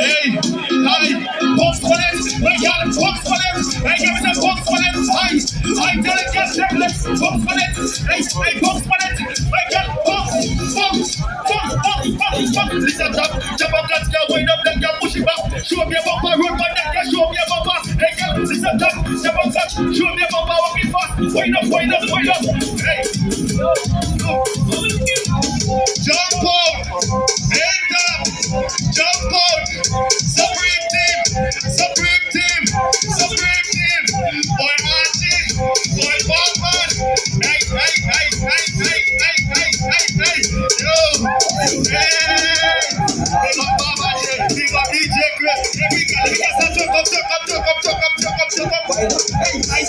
Hey, box for them. We got box for them. Hey, give me the box for them. I tell it, get them. Box for them. Hey, box for them. We got box. Listen, jump up, let's go. Wind up, let's go. Push it back. Show me a bumper. Road my neck. Show me a bumper. Hey, girl, listen, jump up, touch. Show me a bumper. Walk it fast. Wind up. Hey, jump out. Head up. Jump out. Supreme team. Boy, Archie. Boy, Batman. Hey. Yo. Hey. Big up Baba J. Big up DJ Chris. Hey, we got some come. Hey,